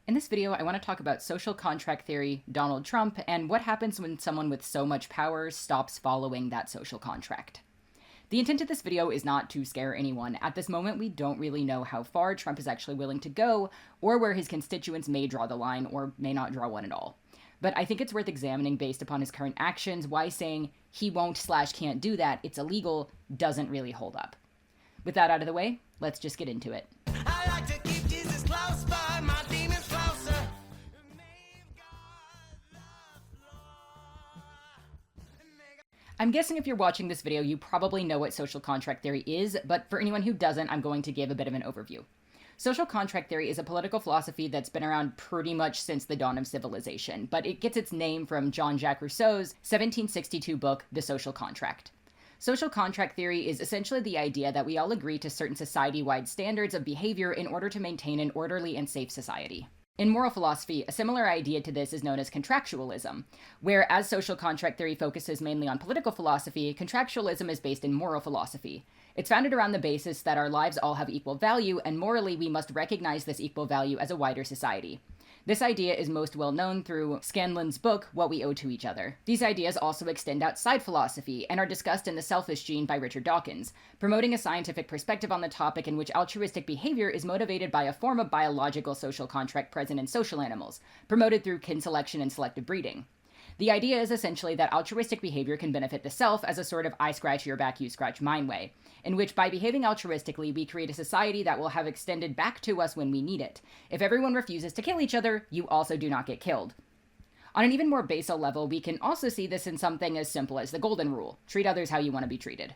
In this video, I want to talk about social contract theory, Donald Trump, and what happens when someone with so much power stops following that social contract. The intent of this video is not to scare anyone. At this moment, we don't really know how far Trump is actually willing to go, or where his constituents may draw the line, or may not draw one at all. But I think it's worth examining based upon his current actions why saying he won't/can't do that, it's illegal, doesn't really hold up. With that out of the way, let's just get into it. I like to keep Jesus close, but my demons closer. I'm guessing if you're watching this video, you probably know what social contract theory is, but for anyone who doesn't, I'm going to give a bit of an overview. Social contract theory is a political philosophy that's been around pretty much since the dawn of civilization, but it gets its name from Jean-Jacques Rousseau's 1762 book, The Social Contract. Social contract theory is essentially the idea that we all agree to certain society-wide standards of behavior in order to maintain an orderly and safe society. In moral philosophy, a similar idea to this is known as contractualism, where as social contract theory focuses mainly on political philosophy, contractualism is based in moral philosophy. It's founded around the basis that our lives all have equal value, and morally we must recognize this equal value as a wider society. This idea is most well known through Scanlon's book, What We Owe to Each Other. These ideas also extend outside philosophy and are discussed in The Selfish Gene by Richard Dawkins, promoting a scientific perspective on the topic in which altruistic behavior is motivated by a form of biological social contract present in social animals, promoted through kin selection and selective breeding. The idea is essentially that altruistic behavior can benefit the self as a sort of I scratch your back, you scratch mine way, in which by behaving altruistically, we create a society that will have extended back to us when we need it. If everyone refuses to kill each other, you also do not get killed. On an even more basal level, we can also see this in something as simple as the golden rule: treat others how you want to be treated.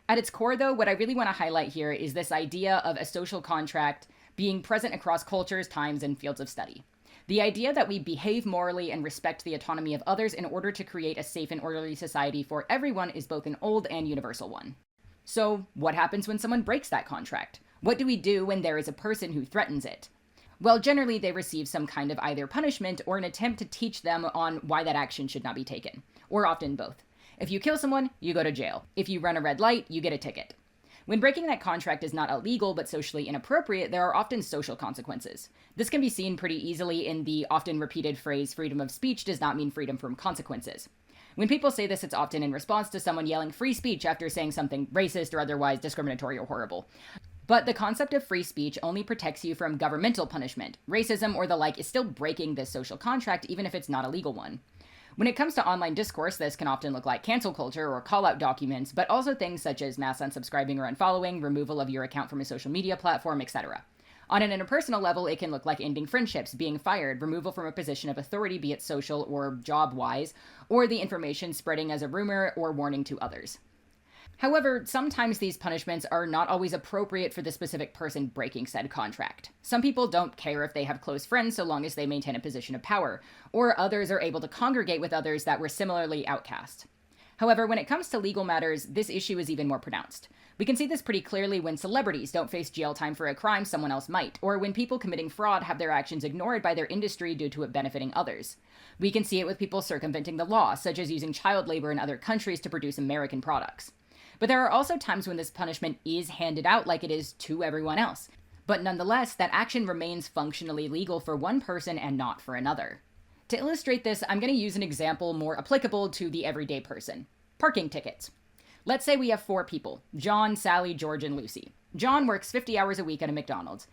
At its core, though, what I really want to highlight here is this idea of a social contract being present across cultures, times, and fields of study. The idea that we behave morally and respect the autonomy of others in order to create a safe and orderly society for everyone is both an old and universal one. So, what happens when someone breaks that contract? What do we do when there is a person who threatens it? Well, generally they receive some kind of either punishment or an attempt to teach them on why that action should not be taken, or often both. If you kill someone, you go to jail. If you run a red light, you get a ticket. When breaking that contract is not illegal but socially inappropriate, there are often social consequences. This can be seen pretty easily in the often repeated phrase, freedom of speech does not mean freedom from consequences. When people say this, it's often in response to someone yelling free speech after saying something racist or otherwise discriminatory or horrible. But the concept of free speech only protects you from governmental punishment. Racism or the like is still breaking this social contract even if it's not a legal one. When it comes to online discourse, this can often look like cancel culture or call-out documents, but also things such as mass unsubscribing or unfollowing, removal of your account from a social media platform, etc. On an interpersonal level, it can look like ending friendships, being fired, removal from a position of authority, be it social or job-wise, or the information spreading as a rumor or warning to others. However, sometimes these punishments are not always appropriate for the specific person breaking said contract. Some people don't care if they have close friends so long as they maintain a position of power, or others are able to congregate with others that were similarly outcast. However, when it comes to legal matters, this issue is even more pronounced. We can see this pretty clearly when celebrities don't face jail time for a crime someone else might, or when people committing fraud have their actions ignored by their industry due to it benefiting others. We can see it with people circumventing the law, such as using child labor in other countries to produce American products. But there are also times when this punishment is handed out like it is to everyone else. But nonetheless, that action remains functionally legal for one person and not for another. To illustrate this, I'm going to use an example more applicable to the everyday person. Parking tickets. Let's say we have 4 people: John, Sally, George, and Lucy. John works 50 hours a week at a McDonald's.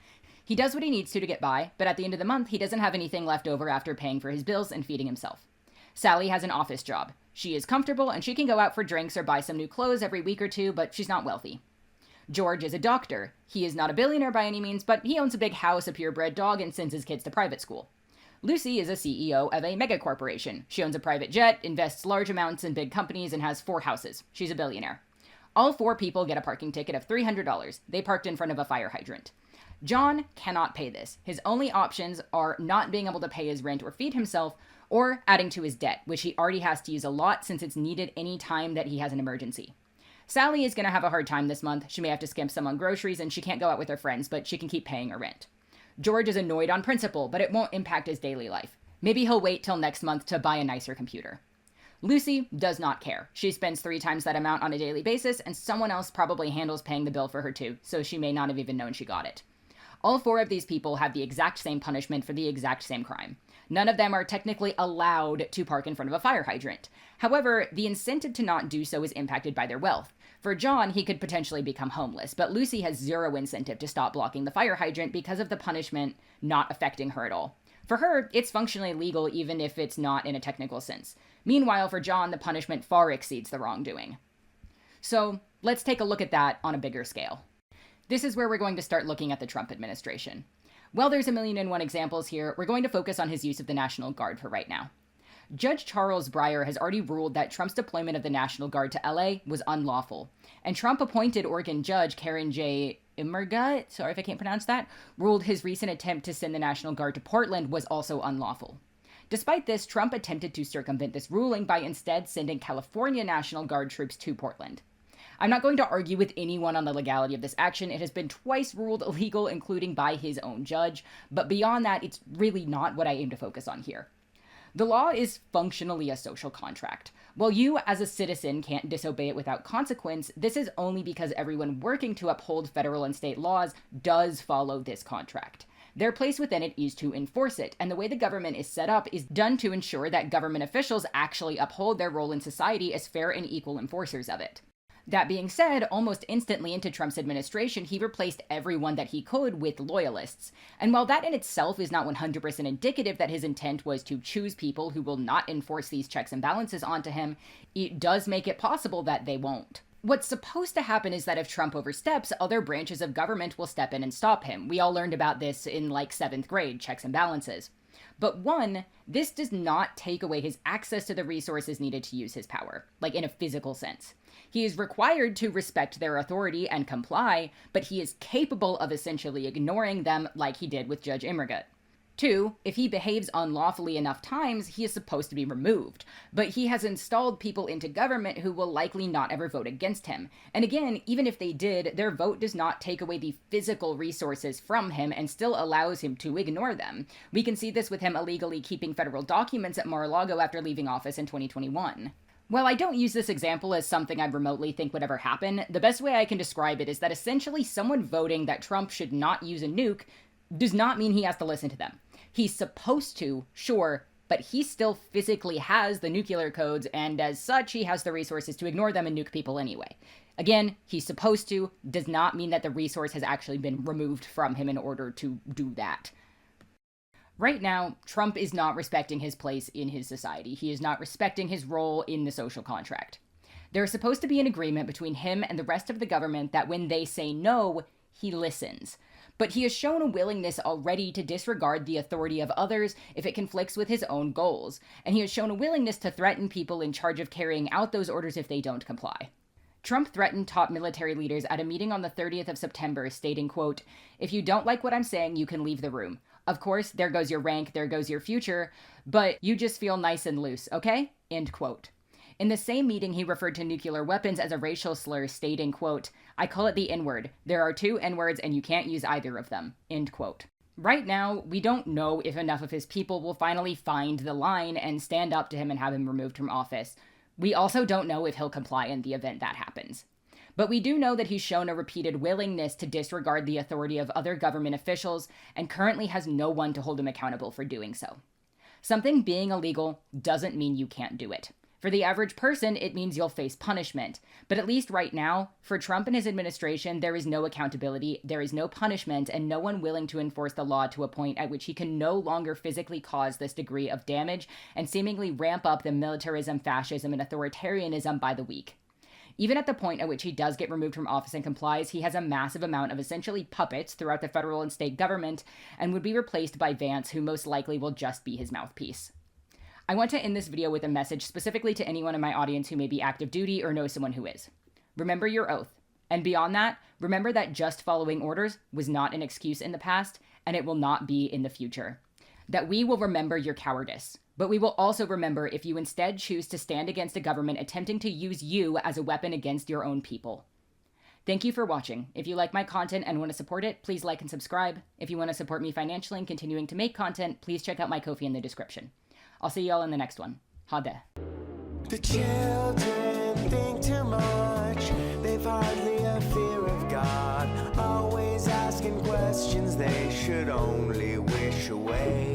He does what he needs to get by, but at the end of the month, he doesn't have anything left over after paying for his bills and feeding himself. Sally has an office job. She is comfortable and she can go out for drinks or buy some new clothes every week or two, but she's not wealthy. George is a doctor. He is not a billionaire by any means, but he owns a big house, a purebred dog, and sends his kids to private school. Lucy is a CEO of a mega corporation. She owns a private jet, invests large amounts in big companies, and has 4 houses. She's a billionaire. All 4 people get a parking ticket of $300. They parked in front of a fire hydrant. John cannot pay this. His only options are not being able to pay his rent or feed himself, or adding to his debt, which he already has to use a lot since it's needed any time that he has an emergency. Sally is going to have a hard time this month. She may have to skimp some on groceries and she can't go out with her friends, but she can keep paying her rent. George is annoyed on principle, but it won't impact his daily life. Maybe he'll wait till next month to buy a nicer computer. Lucy does not care. She spends 3 times that amount on a daily basis, and someone else probably handles paying the bill for her too, so she may not have even known she got it. All 4 of these people have the exact same punishment for the exact same crime. None of them are technically allowed to park in front of a fire hydrant. However, the incentive to not do so is impacted by their wealth. For John, he could potentially become homeless, but Lucy has zero incentive to stop blocking the fire hydrant because of the punishment not affecting her at all. For her, it's functionally legal even if it's not in a technical sense. Meanwhile, for John, the punishment far exceeds the wrongdoing. So, let's take a look at that on a bigger scale. This is where we're going to start looking at the Trump administration. While there's a million and one examples here, we're going to focus on his use of the National Guard for right now. Judge Charles Breyer has already ruled that Trump's deployment of the National Guard to LA was unlawful, and Trump appointed Oregon Judge Karen J. Immergut, sorry if I can't pronounce that, ruled his recent attempt to send the National Guard to Portland was also unlawful. Despite this, Trump attempted to circumvent this ruling by instead sending California National Guard troops to Portland. I'm not going to argue with anyone on the legality of this action. It has been twice ruled illegal, including by his own judge, but beyond that, it's really not what I aim to focus on here. The law is functionally a social contract. While you, as a citizen, can't disobey it without consequence, this is only because everyone working to uphold federal and state laws does follow this contract. Their place within it is to enforce it, and the way the government is set up is done to ensure that government officials actually uphold their role in society as fair and equal enforcers of it. That being said, almost instantly into Trump's administration, he replaced everyone that he could with loyalists. And while that in itself is not 100% indicative that his intent was to choose people who will not enforce these checks and balances onto him, it does make it possible that they won't. What's supposed to happen is that if Trump oversteps, other branches of government will step in and stop him. We all learned about this in 7th grade, checks and balances. But one, this does not take away his access to the resources needed to use his power, in a physical sense. He is required to respect their authority and comply, but he is capable of essentially ignoring them like he did with Judge Immergut. 2, if he behaves unlawfully enough times, he is supposed to be removed, but he has installed people into government who will likely not ever vote against him. And again, even if they did, their vote does not take away the physical resources from him and still allows him to ignore them. We can see this with him illegally keeping federal documents at Mar-a-Lago after leaving office in 2021. While I don't use this example as something I remotely think would ever happen, the best way I can describe it is that essentially someone voting that Trump should not use a nuke does not mean he has to listen to them. He's supposed to, sure, but he still physically has the nuclear codes, and as such, he has the resources to ignore them and nuke people anyway. Again, he's supposed to, does not mean that the resource has actually been removed from him in order to do that. Right now, Trump is not respecting his place in his society. He is not respecting his role in the social contract. There is supposed to be an agreement between him and the rest of the government that when they say no, he listens. But he has shown a willingness already to disregard the authority of others if it conflicts with his own goals, and he has shown a willingness to threaten people in charge of carrying out those orders if they don't comply. Trump threatened top military leaders at a meeting on the 30th of September, stating, quote, "If you don't like what I'm saying, you can leave the room. Of course, there goes your rank, there goes your future, but you just feel nice and loose, okay?" End quote. In the same meeting, he referred to nuclear weapons as a racial slur, stating, quote, "I call it the N-word. There are 2 N-words and you can't use either of them." End quote. Right now, we don't know if enough of his people will finally find the line and stand up to him and have him removed from office. We also don't know if he'll comply in the event that happens. But we do know that he's shown a repeated willingness to disregard the authority of other government officials and currently has no one to hold him accountable for doing so. Something being illegal doesn't mean you can't do it. For the average person, it means you'll face punishment. But at least right now, for Trump and his administration, there is no accountability, there is no punishment, and no one willing to enforce the law to a point at which he can no longer physically cause this degree of damage and seemingly ramp up the militarism, fascism, and authoritarianism by the week. Even at the point at which he does get removed from office and complies, he has a massive amount of essentially puppets throughout the federal and state government and would be replaced by Vance, who most likely will just be his mouthpiece. I want to end this video with a message specifically to anyone in my audience who may be active duty or know someone who is. Remember your oath. And beyond that, remember that just following orders was not an excuse in the past, and it will not be in the future. That we will remember your cowardice, but we will also remember if you instead choose to stand against a government attempting to use you as a weapon against your own people. Thank you for watching. If you like my content and want to support it, please like and subscribe. If you want to support me financially and continuing to make content, please check out my Ko-fi in the description. I'll see y'all in the next one. Hade. The children think too much. They've hardly a fear of God. Always asking questions they should only wish away.